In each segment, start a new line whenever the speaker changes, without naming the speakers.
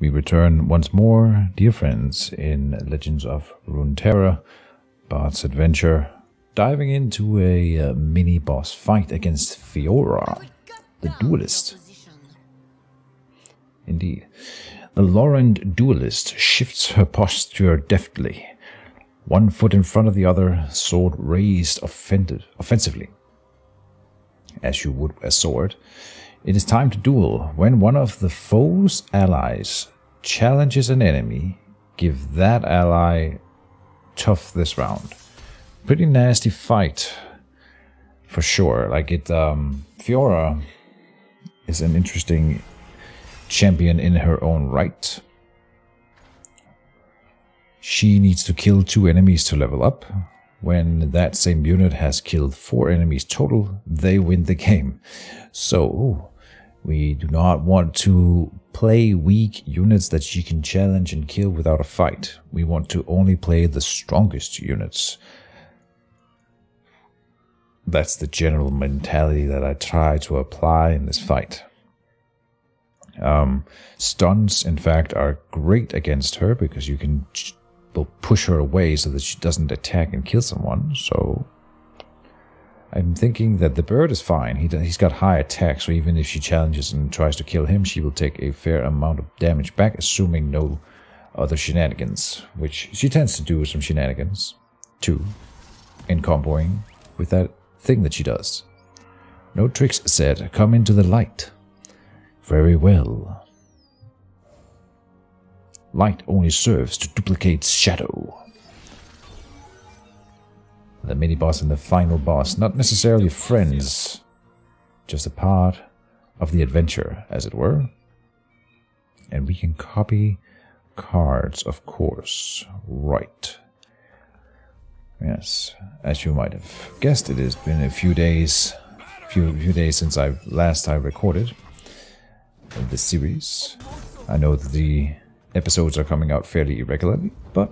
We return once more, dear friends, in Legends of Runeterra, Bard's Adventure, diving into a mini-boss fight against Fiora, the duelist. Indeed. The Laurent duelist shifts her posture deftly, one foot in front of the other, sword raised offensively. As you would a sword. It is time to duel. When one of the foe's allies challenges an enemy, give that ally tough this round. Pretty nasty fight, for sure. Like Fiora is an interesting champion in her own right. She needs to kill 2 enemies to level up. When that same unit has killed 4 enemies total, they win the game. So, we do not want to play weak units that she can challenge and kill without a fight. We want to only play the strongest units. That's the general mentality that I try to apply in this fight. Stuns, in fact, are great against her because you can push her away so that she doesn't attack and kill someone. So I'm thinking that the bird is fine. He's got high attack, so even if she challenges and tries to kill him, she will take a fair amount of damage back, assuming no other shenanigans, which she tends to do some shenanigans too, in comboing with that thing that she does. No tricks said, come into the light. Very well. Light only serves to duplicate shadow. The mini-boss and the final boss, not necessarily friends, just a part of the adventure, as it were. And we can copy cards, of course. Right. Yes, as you might have guessed, it has been a few days since last I recorded this series. I know that the episodes are coming out fairly irregularly, but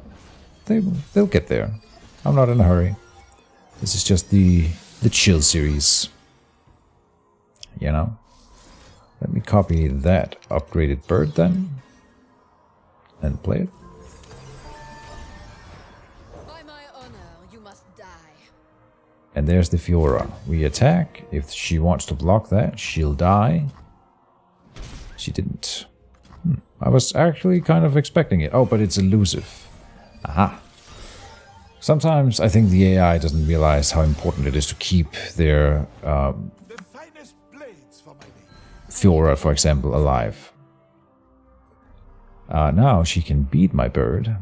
they'll get there. I'm not in a hurry. This is just the chill series. You know? Let me copy that upgraded bird then. And play it.
By my honor, you must die.
And there's the Fiora. We attack. If she wants to block that, she'll die. She didn't. I was actually kind of expecting it. Oh, but it's elusive. Aha. Sometimes I think the AI doesn't realize how important it is to keep their Fiora, for example, alive. Now she can beat my bird.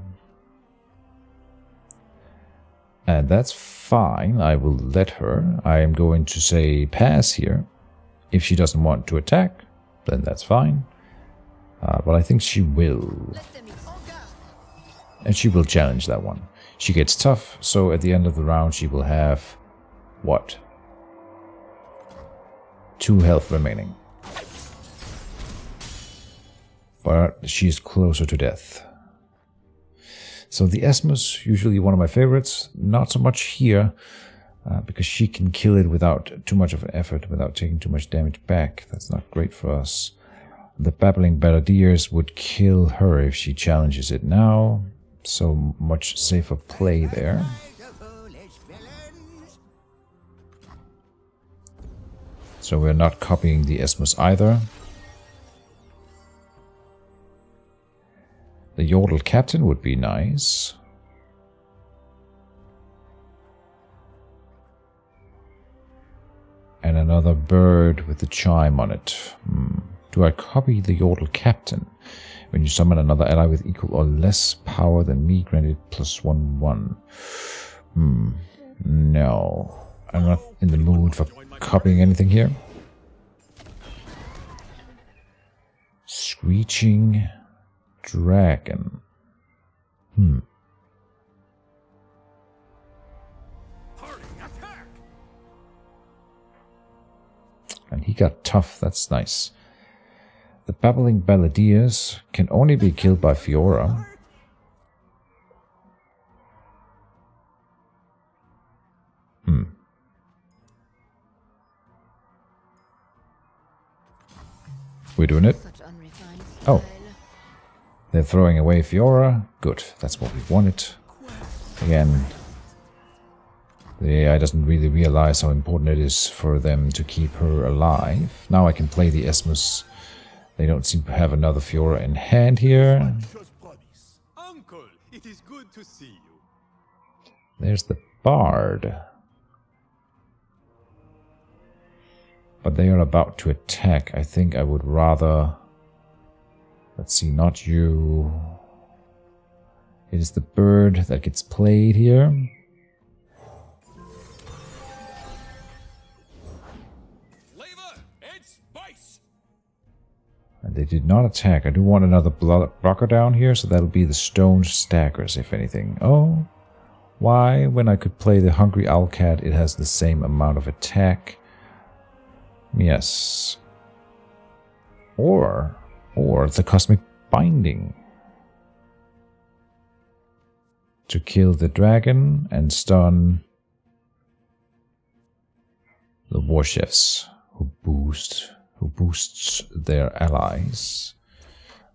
And that's fine. I will let her. I am going to say pass here. If she doesn't want to attack, then that's fine. But I think she will. And she will challenge that one. She gets tough, so at the end of the round she will have, what? 2 health remaining. But she's closer to death. So the Esmus, usually one of my favorites, not so much here, because she can kill it without too much of an effort, without taking too much damage back. That's not great for us. The Babbling Balladeers would kill her if she challenges it now. So much safer play there. So we're not copying the Esmus either. The Yordle Captain would be nice. And another bird with the chime on it. Do I copy the Yordle Captain? When you summon another ally with equal or less power than me, granted +1/1. No. I'm not in the mood for copying anything here. Screeching Dragon. And he got tough, that's nice. The Babbling Balladeers can only be killed by Fiora. We're doing it. Oh. They're throwing away Fiora. Good, that's what we wanted. Again, the AI doesn't really realize how important it is for them to keep her alive. Now I can play the Esmus. They don't seem to have another Fiora in hand here.
Uncle, it is good to see you.
There's the Bard. But they are about to attack. I think I would rather... Let's see, not you. It is the bird that gets played here.
Flavor and spice.
And they did not attack. I do want another blocker down here, so that'll be the stone staggers, if anything. Oh, why? When I could play the Hungry Owlcat, it has the same amount of attack. Yes. Or the Cosmic Binding. To kill the dragon and stun the warchefs who boosts their allies.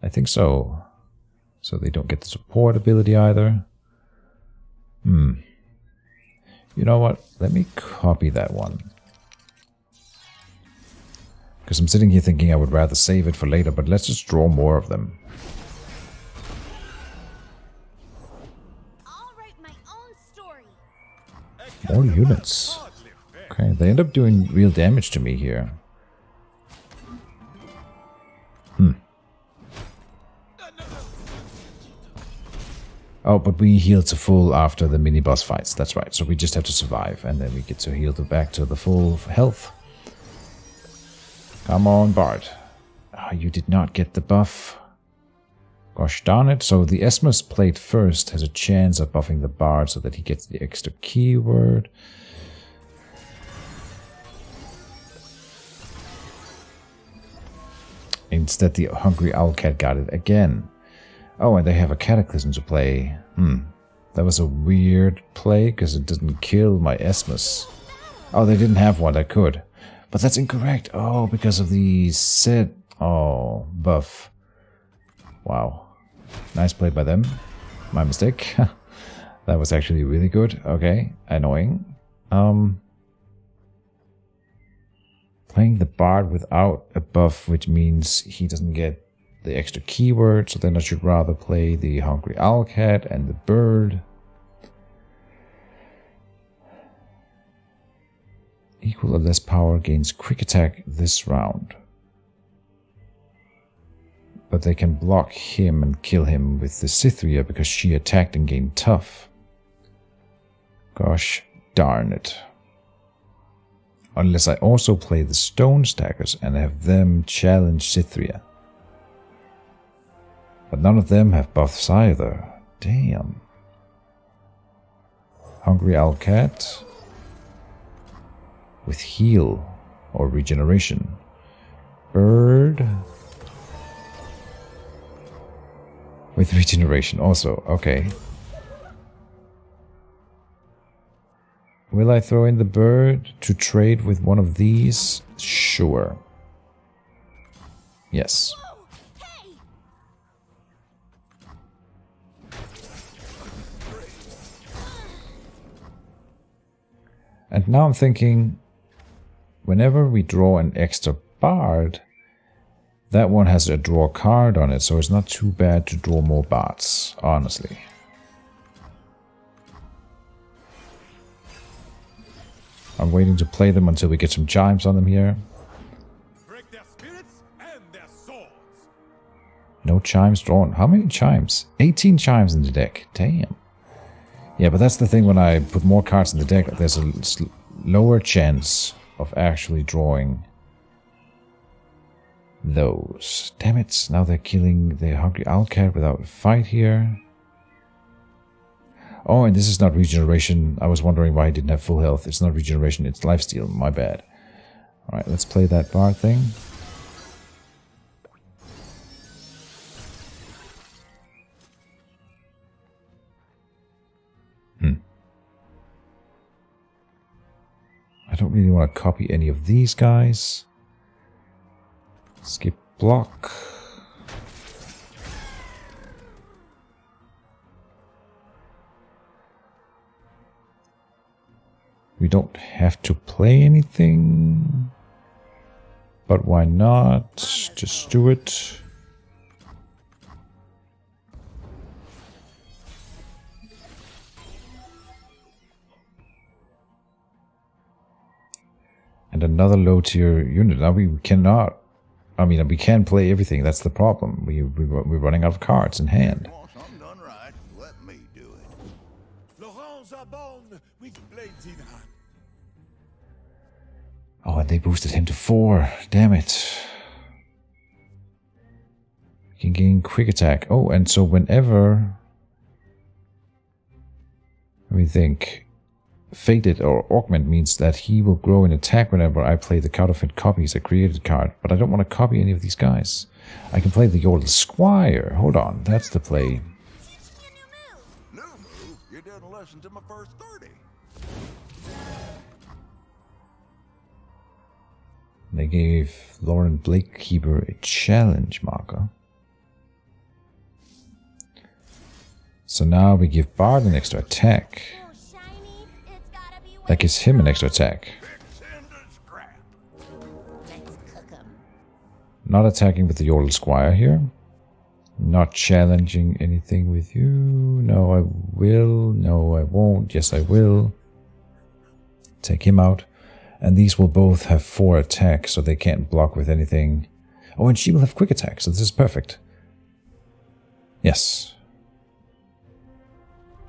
I think so. So they don't get the support ability either. You know what? Let me copy that one. Because I'm sitting here thinking I would rather save it for later, but let's just draw more of them.
I'll write my own story.
More units. Okay, they end up doing real damage to me here. Oh, but we heal to full after the mini-boss fights. That's right. So we just have to survive, and then we get to heal back to the full health. Come on, Bard. Oh, you did not get the buff. Gosh darn it. So the Esmus played first has a chance of buffing the Bard so that he gets the extra keyword. Instead, the Hungry Owlcat got it again. Oh, and they have a Cataclysm to play. That was a weird play, because it didn't kill my Esmus. Oh, they didn't have one that could. But that's incorrect. Oh, because of the set. Oh, buff. Wow. Nice play by them. My mistake. That was actually really good. Okay, annoying. Playing the Bard without a buff, which means he doesn't get the extra keyword, so then I should rather play the Hungry Owlcat and the bird. Equal or less power gains quick attack this round. But they can block him and kill him with the Cythria because she attacked and gained tough. Gosh darn it. Unless I also play the Stone Stackers and have them challenge Cythria. But none of them have buffs either. Damn. Hungry Owlcat with heal or regeneration. Bird with regeneration also. Okay. Will I throw in the bird to trade with one of these? Sure. Yes. And now I'm thinking, whenever we draw an extra Bard, that one has a draw card on it, so it's not too bad to draw more Bards, honestly. I'm waiting to play them until we get some chimes on them here.
Break their spirits and their swords.
No chimes drawn. How many chimes? 18 chimes in the deck. Damn. Yeah, but that's the thing, when I put more cards in the deck, there's a lower chance of actually drawing those. Damn it, now they're killing the Hungry Owlcat without a fight here. Oh, and this is not regeneration. I was wondering why he didn't have full health. It's not regeneration, it's lifesteal. My bad. Alright, let's play that Bard thing. I don't really want to copy any of these guys. Skip block. We don't have to play anything. But why not? Just do it. And another low tier unit. Now we cannot. I mean, we can play everything. That's the problem. We're running out of cards in hand.
Something done right. Let me do it.
Laurents are born with blades in hand.
Oh, and they boosted him to 4. Damn it. We can gain quick attack. Oh, and so whenever... Let me think. Faded or augment means that he will grow in attack whenever I play the counterfeit copies, a created card. But I don't want to copy any of these guys. I can play the Yordle Squire. Hold on, that's the play.
New move? You didn't listen to my first 30.
They gave Lauren Blakekeeper a challenge marker. So now we give Bard an extra attack. That gives him an extra attack. Not attacking with the Yordle Squire here. Not challenging anything with you. No, I will. No, I won't. Yes, I will. Take him out. And these will both have 4 attacks, so they can't block with anything. Oh, and she will have quick attack, so this is perfect. Yes.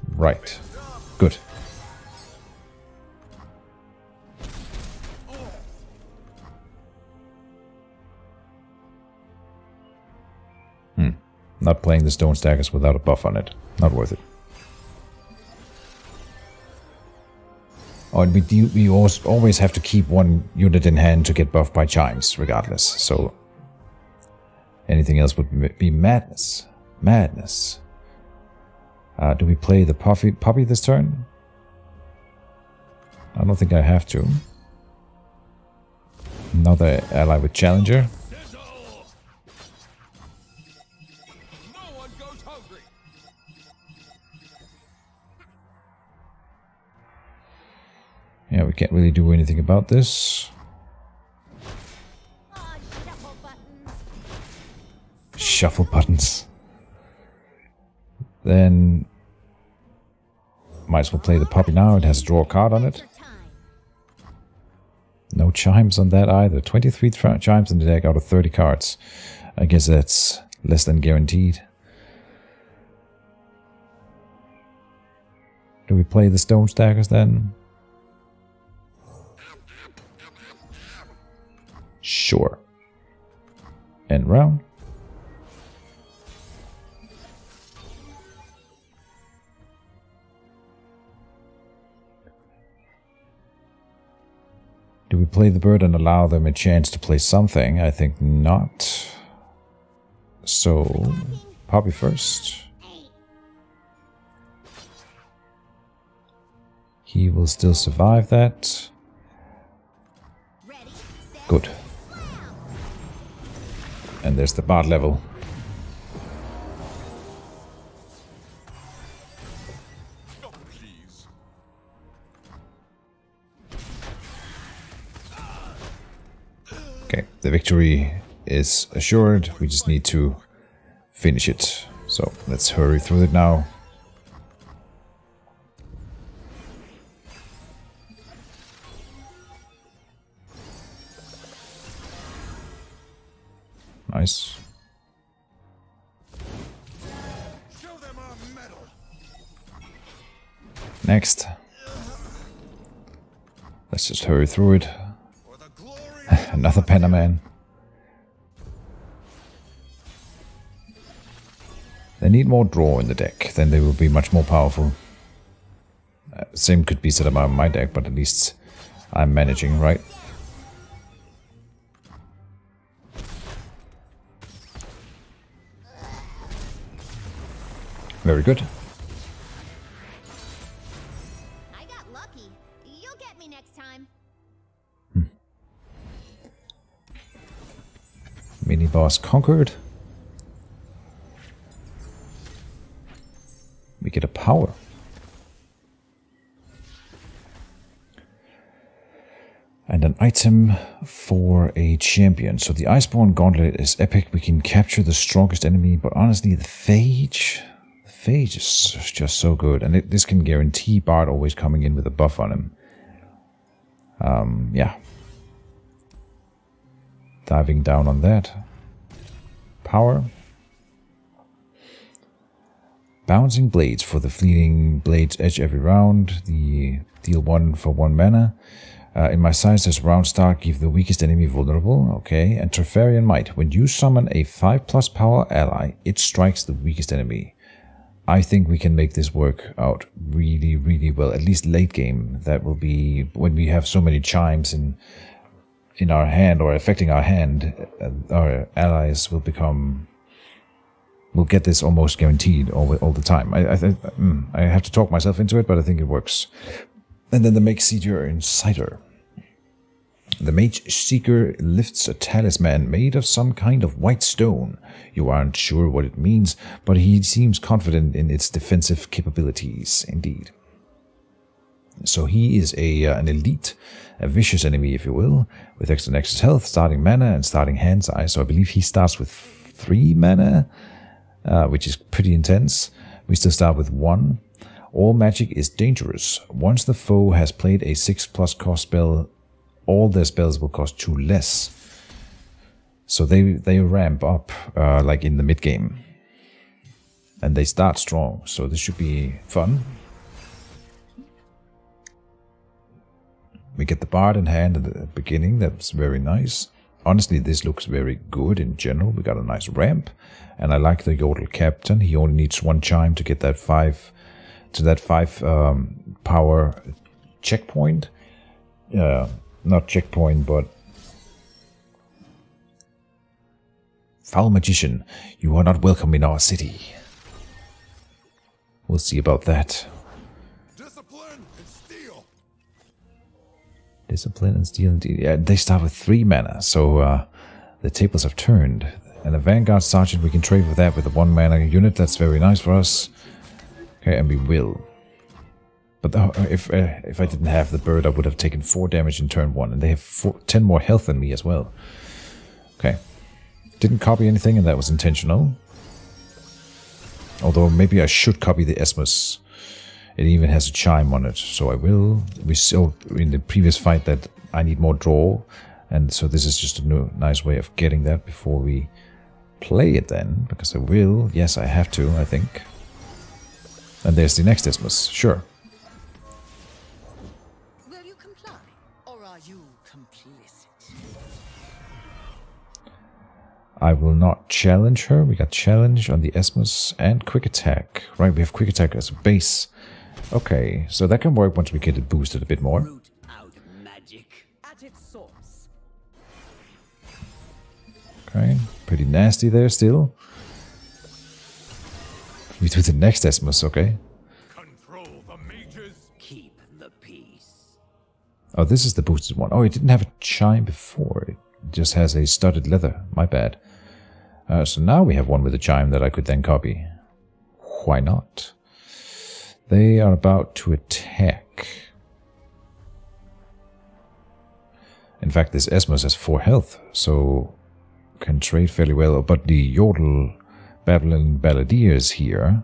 Right. Good. Not playing the Stone Stackers without a buff on it. Not worth it. Oh, and we always have to keep 1 unit in hand to get buffed by chimes, regardless. So anything else would be madness. Madness. Do we play the Poppy this turn? I don't think I have to. Another ally with Challenger. Yeah, we can't really do anything about this. Shuffle buttons. Then might as well play the Poppy now. It has a draw card on it. No chimes on that either. 23 chimes in the deck out of 30 cards. I guess that's less than guaranteed. Do we play the Stone Stackers then? Sure. End round. Do we play the bird and allow them a chance to play something? I think not. So, Poppy first. He will still survive that. Good. And there's the Bard level. Okay, the victory is assured. We just need to finish it. So let's hurry through it now. Nice. Next. Let's just hurry through it. Another Pentaman. They need more draw in the deck, then they will be much more powerful. Same could be said about my deck, but at least I'm managing, right? Very good.
I got lucky. You'll get me next time.
Mini boss conquered. We get a power. item for a champion. So the Iceborne Gauntlet is epic. We can capture the strongest enemy, but honestly, the Phage is just so good. And this can guarantee Bard always coming in with a buff on him. Yeah. Diving down on that. Power. Bouncing Blades for the fleeting blades edge every round. The deal 1 for 1 mana. In my size, there's round start, give the weakest enemy vulnerable. Okay. And Trefarian Might. When you summon a 5+ power ally, it strikes the weakest enemy. I think we can make this work out really, really well. At least late game. That will be when we have so many chimes in our hand or affecting our hand. Our allies will become... We'll get this almost guaranteed all the time. I have to talk myself into it, but I think it works. And then the Mage Seeker Insider. The Mage Seeker lifts a talisman made of some kind of white stone. You aren't sure what it means, but he seems confident in its defensive capabilities, indeed. So he is an elite, a vicious enemy, if you will, with extra Nexus health, starting mana, and starting hand size. So I believe he starts with 3 mana, which is pretty intense. We still start with 1. All magic is dangerous. Once the foe has played a 6+ cost spell, all their spells will cost 2 less. So they ramp up like in the mid game. And they start strong, so this should be fun. We get the Bard in hand at the beginning, that's very nice. Honestly, this looks very good in general. We got a nice ramp. And I like the Yodel Captain. He only needs 1 chime to get that 5 power checkpoint. Not checkpoint, but Foul Magician, you are not welcome in our city. We'll see about that.
Discipline and steel.
Discipline and steel, indeed. Yeah, they start with 3 mana, so the tables have turned. And a Vanguard Sergeant, we can trade with that with a 1 mana unit. That's very nice for us. Okay, and we will. But if I didn't have the bird, I would have taken 4 damage in turn 1. And they have 10 more health than me as well. Okay. Didn't copy anything, and that was intentional. Although maybe I should copy the Esmus. It even has a chime on it, so I will. We saw in the previous fight that I need more draw. And so this is just a nice way of getting that before we play it then. Because I will. Yes, I have to, I think. And there's the next Esmus. Sure.
Will you comply, or are you complicit?
I will not challenge her. We got challenge on the Esmus and quick attack. Right, we have quick attack as a base. Okay, so that can work once we get it boosted a bit more.
Root out magic at its source.
Okay, pretty nasty there still. We do the next Esmus, okay.
Control the mages.
Keep the peace.
Oh, this is the boosted one. Oh, it didn't have a chime before. It just has a studded leather. My bad. So now we have one with a chime that I could then copy. Why not? They are about to attack. In fact, this Esmus has 4 health, so can trade fairly well. But the Yodel Babylon Balladeers here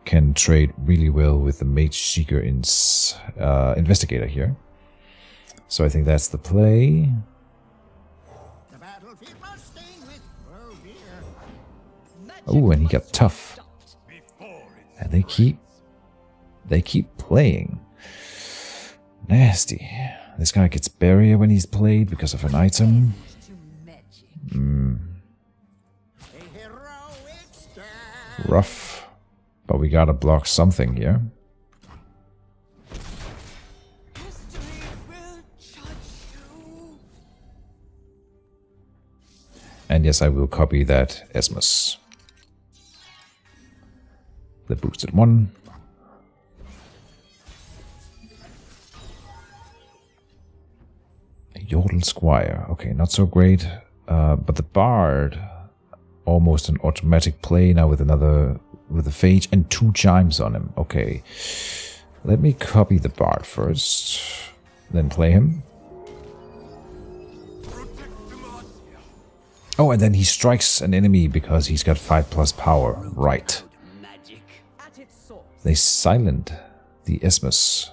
can trade really well with the Mage Seeker Investigator here. So I think that's the play.
The battlefield must stay with
Oh, and he got tough. And they keep playing. Nasty. This guy gets barrier when he's played because of an item. Rough. But we gotta block something here. And yes, I will copy that Esmus. The boosted one. A Yodel Squire. Okay, not so great. But the Bard, almost an automatic play now with a Phage and 2 chimes on him. Okay. Let me copy the Bard first. Then play him. Oh, and then he strikes an enemy because he's got 5+ power. Right.
Magic. At its source.
They silent the Isthmus.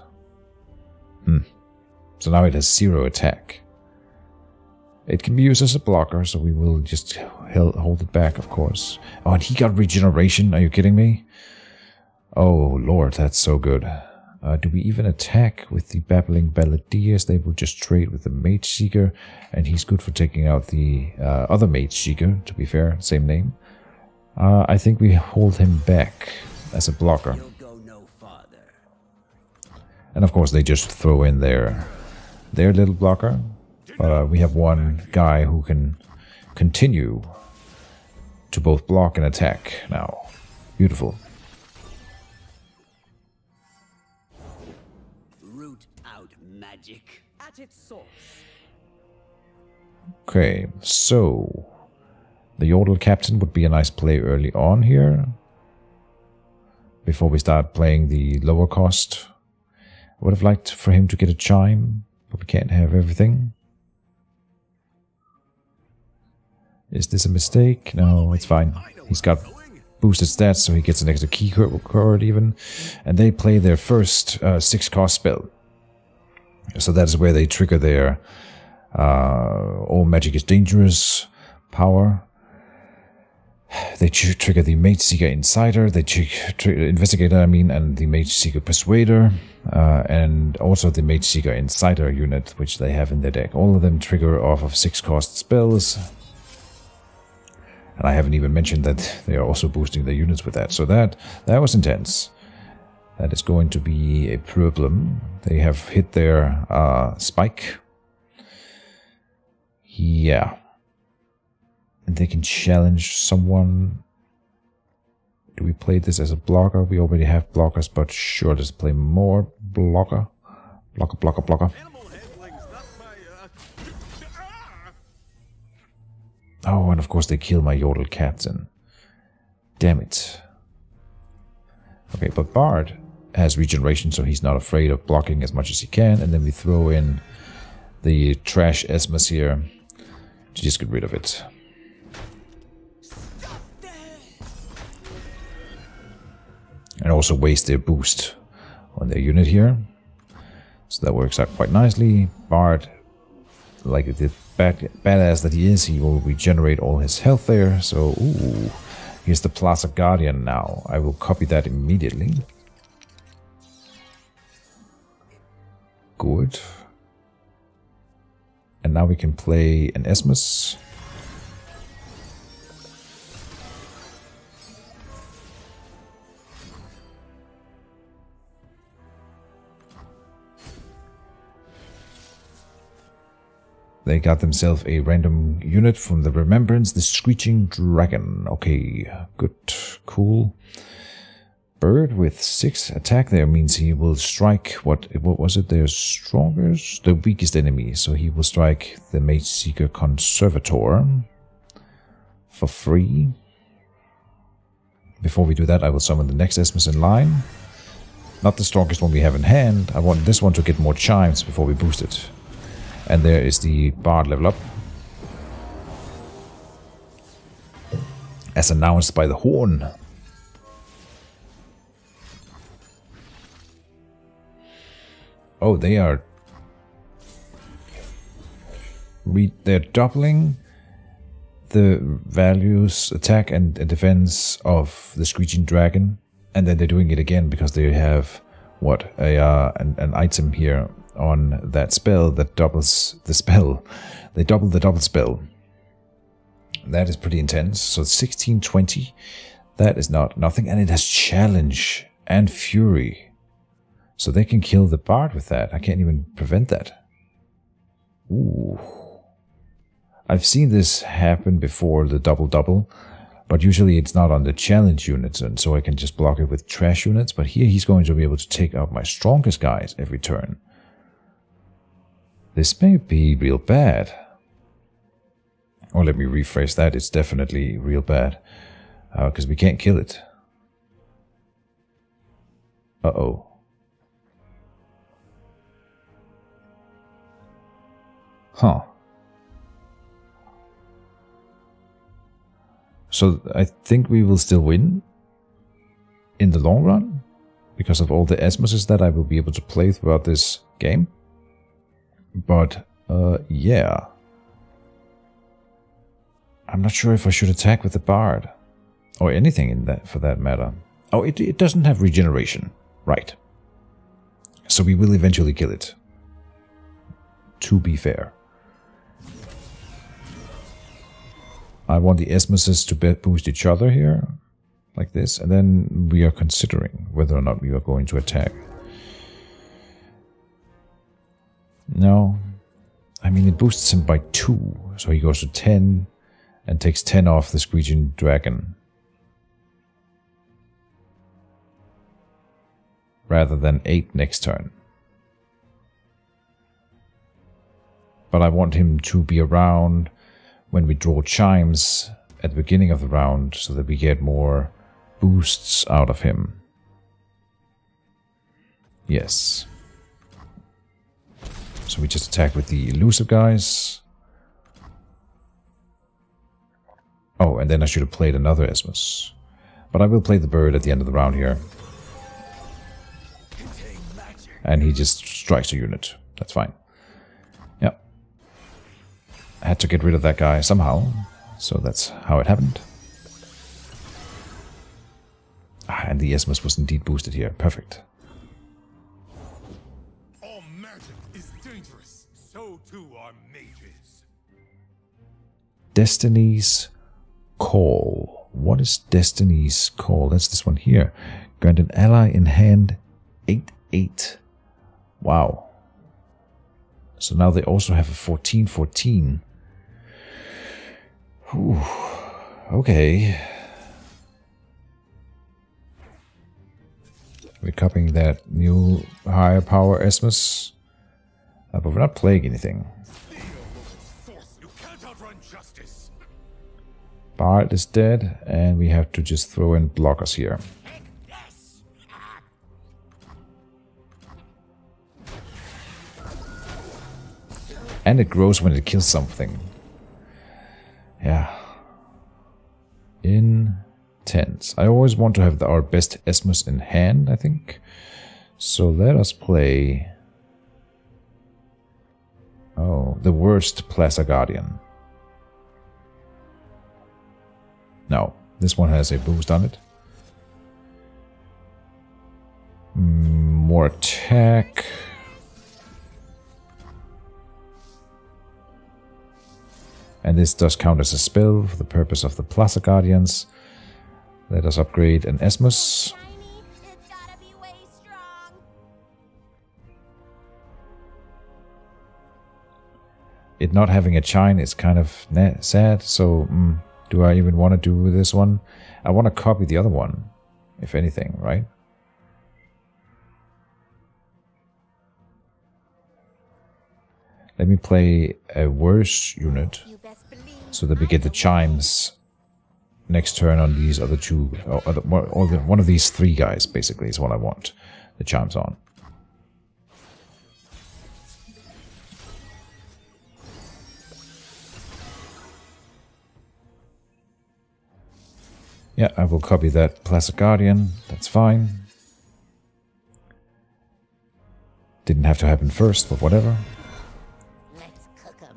So now it has 0 attack. It can be used as a blocker, so we will just hold it back, of course. Oh, and he got regeneration. Are you kidding me? Oh, Lord, that's so good. Do we even attack with the Babbling Balladeers? They will just trade with the Mage Seeker, and he's good for taking out the other Mage Seeker, to be fair, same name. I think we hold him back as a blocker.
You'll go no farther.
And of course they just throw in their little blocker. But we have one guy who can continue to both block and attack now. Beautiful.
Root out magic. At its source.
Okay, so the Yordle Captain would be a nice play early on here. Before we start playing the lower cost. I would have liked for him to get a chime, but we can't have everything. Is this a mistake? No, it's fine. He's got boosted stats, so he gets an extra key card even. And they play their first 6-cost spell. So that's where they trigger their all magic is dangerous power. They trigger the Mage Seeker Insider, they trigger Investigator, and the Mage Seeker Persuader, and also the Mage Seeker Insider unit, which they have in their deck. All of them trigger off of 6-cost spells. And I haven't even mentioned that they are also boosting their units with that. So that was intense. That is going to be a problem. They have hit their spike. Yeah. And they can challenge someone. Do we play this as a blocker? We already have blockers, but sure, let's play more blocker. Blocker. Oh, and of course they kill my Yordle Captain. Damn it. Okay, but Bard has regeneration, so he's not afraid of blocking as much as he can. And then we throw in the trash Esmus here to just get rid of it. And also waste their boost on their unit here. So that works out quite nicely. Bard, like the badass that he is, he will regenerate all his health there. So, ooh, here's the Plaza Guardian now. I will copy that immediately. Good. And now we can play an Esmus. They got themselves a random unit from the Remembrance, the Screeching Dragon. Okay, good, cool. Bird with 6 attack there means he will strike, what was it, their strongest? The weakest enemy. So he will strike the Mage Seeker Conservator for free. Before we do that, I will summon the next Esmus in line. Not the strongest one we have in hand. I want this one to get more chimes before we boost it. And there is the Bard level up. As announced by the horn. Oh, they are... They're doubling the values, attack and defense of the Screeching Dragon. And then they're doing it again because they have, what, an item here on that spell that doubles the spell. They double the double spell. That is pretty intense. So 1620, that is nothing, and it has challenge and fury. So they can kill the Bard with that. I can't even prevent that. Ooh. I've seen this happen before, the double, but usually it's not on the challenge units, and so I can just block it with trash units. But here he's going to be able to take out my strongest guys every turn. This may be real bad. Or let me rephrase that, it's definitely real bad. Because we can't kill it. Uh-oh. Huh. So I think we will still win in the long run because of all the Esmuses that I will be able to play throughout this game. But yeah, I'm not sure if I should attack with the Bard or anything in that for that matter. Oh, it doesn't have regeneration, right? So we will eventually kill it. To be fair, I want the Esmuses to boost each other here, like this, and then we are considering whether or not we are going to attack. No, I mean it boosts him by 2, so he goes to 10 and takes 10 off the Keejchen dragon, rather than 8 next turn. But I want him to be around when we draw chimes at the beginning of the round so that we get more boosts out of him. Yes. So we just attack with the elusive guys. Oh, and then I should have played another Esmus. But I will play the bird at the end of the round here. And he just strikes a unit. That's fine. Yep. I had to get rid of that guy somehow. So that's how it happened. Ah, and the Esmus was indeed boosted here. Perfect.
All magic is dangerous. So too are mages.
Destiny's Call. What is Destiny's Call? That's this one here. Grant an ally in hand 8/8. Wow. So now they also have a 14/14. Whew. Okay. We're copying that new higher power Esmus. But we're not playing anything.
You can't outrun justice.
Bard is dead, and we have to just throw in blockers here. And it grows when it kills something. Yeah. Intense. I always want to have our best Esmus in hand, I think. So let us play... Oh, the worst Plaza Guardian. No, this one has a boost on it. More attack. And this does count as a spell for the purpose of the Plaza Guardians. Let us upgrade an Esmus.
It's gotta be way strong.
It not having a chine is kind of sad, so do I even want to do this one? I want to copy the other one, if anything, right? Let me play a worse unit so that we get the chimes next turn on these other two, or one of these 3 guys, basically, is what I want the chimes on. Yeah, I will copy that Plaza Guardian, that's fine. Didn't have to happen first, but whatever.
Let's cook 'em.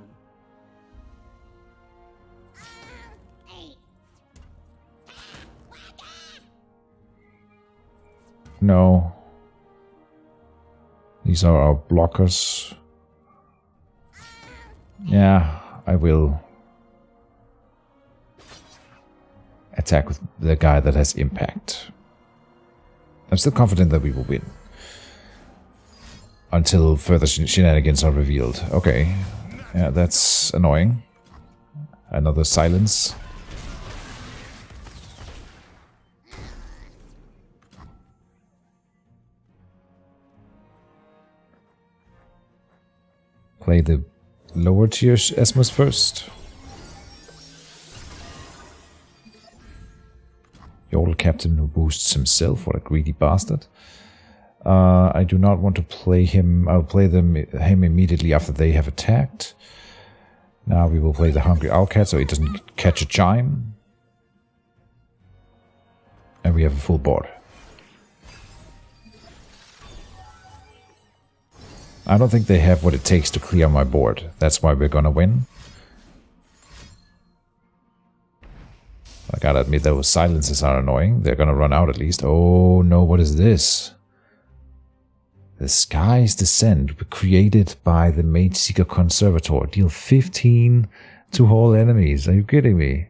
No. These are our blockers. Yeah, I will attack with the guy that has impact. I'm still confident that we will win. Until further shenanigans are revealed. Okay. Yeah, that's annoying. Another silence. Play the lower tier Esmus first. Yodel Captain who boosts himself. What a greedy bastard. I do not want to play him. I'll play him immediately after they have attacked. Now we will play the Hungry Owlcat so he doesn't catch a chime. And we have a full board. I don't think they have what it takes to clear my board. That's why we're gonna win. I gotta admit, those silences are annoying. They're gonna run out at least. Oh no, what is this? The Sky's Descent, created by the Mage Seeker Conservator. Deal 15 to all enemies. Are you kidding me?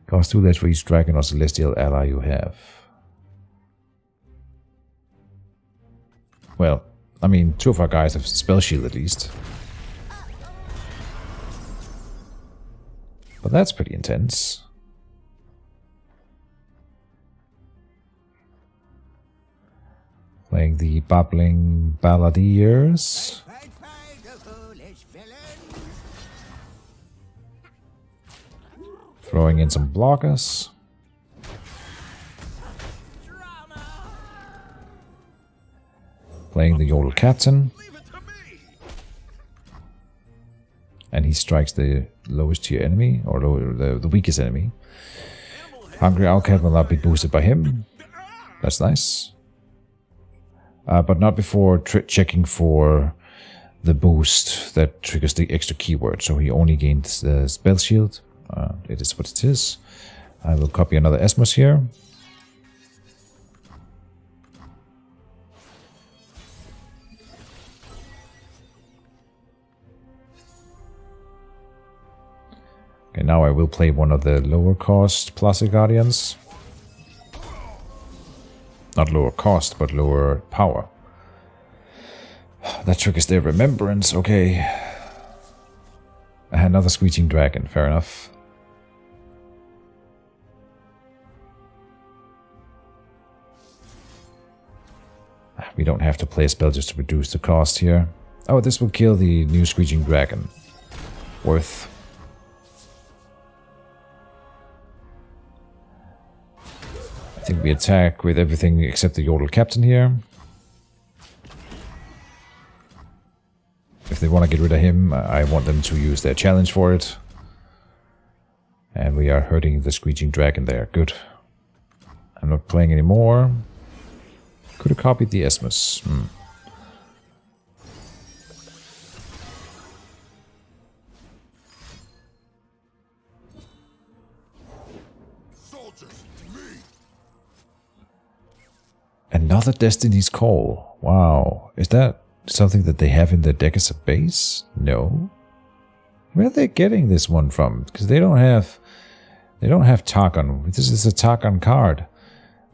Cost 2 less for each dragon or celestial ally you have. Well, I mean, 2 of our guys have spell shield at least. But that's pretty intense. Playing the Babbling Balladeers. Throwing in some blockers. Playing the Yodel Captain. And he strikes the lowest tier enemy, or the weakest enemy. Hungry Owlcat will not be boosted by him. That's nice. But not before checking for the boost that triggers the extra keyword. So he only gains the spell shield. It is what it is. I will copy another Esmus here. Okay, now I will play one of the lower cost Plastic Guardians. Not lower cost, but lower power. That triggers their remembrance, okay. Another Screeching Dragon, fair enough. We don't have to play a spell just to reduce the cost here. Oh, this will kill the new Screeching Dragon. Worth. I think we attack with everything except the Yodel Captain here. If they want to get rid of him, I want them to use their challenge for it. And we are hurting the Screeching Dragon there. Good. I'm not playing anymore. Could have copied the Esmus. Another Destiny's Call. Wow. Is that something that they have in their deck as a base? No. Where are they getting this one from? Because they don't have Targon. This is a Targon card.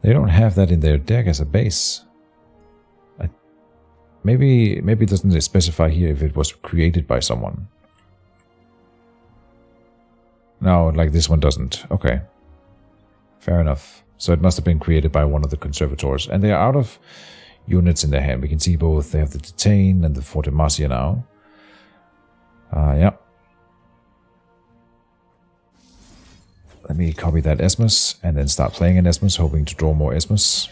They don't have that in their deck as a base. Maybe it doesn't specify here if it was created by someone. No, like this one doesn't. Okay. Fair enough. So it must have been created by one of the conservators. And they are out of units in their hand. We can see both. They have the Detain and the Fortimacia now. Yeah. Let me copy that Esmus and then start playing an Esmus, hoping to draw more Esmus.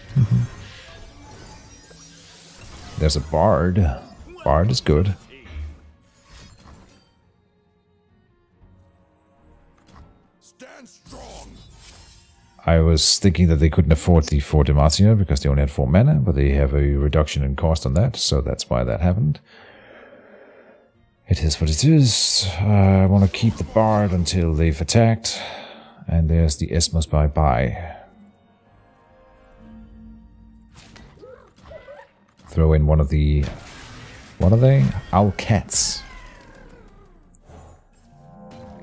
There's a Bard. Bard is good.
Stand strong.
I was thinking that they couldn't afford the Fortimacia because they only had 4 mana, but they have a reduction in cost on that, so that's why that happened. It is what it is. I want to keep the Bard until they've attacked. And there's the Esmus bye-bye. Throw in one of the... What are they? Owlcats.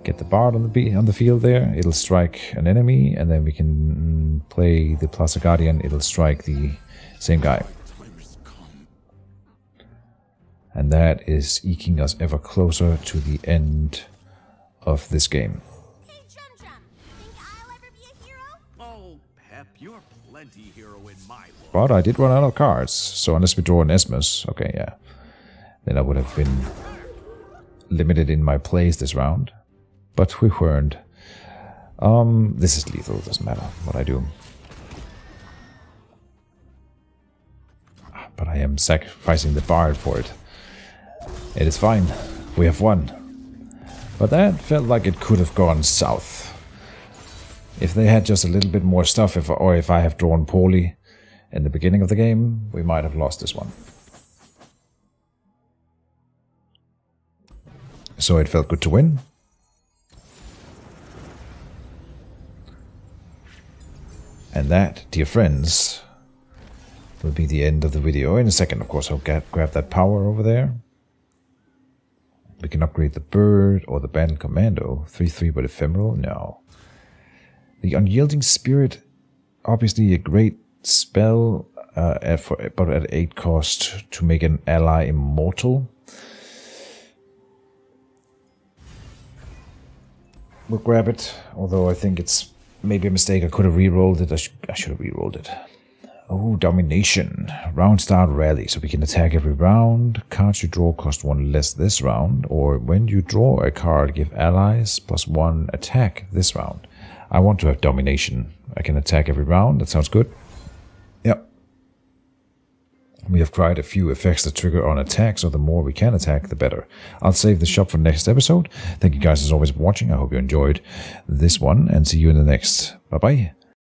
Get the Bard on the field there. It'll strike an enemy, and then we can play the Plaza Guardian. It'll strike the same guy. And that is eking us ever closer to the end of this game.
Hey, Chum Chum, think I'll ever be a hero?
Oh, Pep, you're plenty hero in my book.
But I did run out of cards, so unless we draw an Esmus, okay, yeah. Then I would have been limited in my plays this round. But we weren't. This is lethal, doesn't matter what I do. But I am sacrificing the Bard for it. It is fine. We have won. But that felt like it could have gone south. If they had just a little bit more stuff, or if I have drawn poorly in the beginning of the game, we might have lost this one. So it felt good to win. And that, dear friends, will be the end of the video. In a second, of course, I'll grab that power over there. We can upgrade the bird or the bandit commando. 3/3 but ephemeral? No. The unyielding spirit, obviously a great spell, but at 8 cost to make an ally immortal. We'll grab it, although I think it's maybe a mistake. I could have re-rolled it. I should have re-rolled it. Oh, domination. Round start rally, so we can attack every round. Cards you draw cost 1 less this round, or when you draw a card, give allies +1 attack this round. I want to have domination. I can attack every round. That sounds good. Yep. We have tried a few effects that trigger on attack, so the more we can attack, the better. I'll save the shop for next episode. Thank you guys as always for watching. I hope you enjoyed this one, and see you in the next. Bye-bye.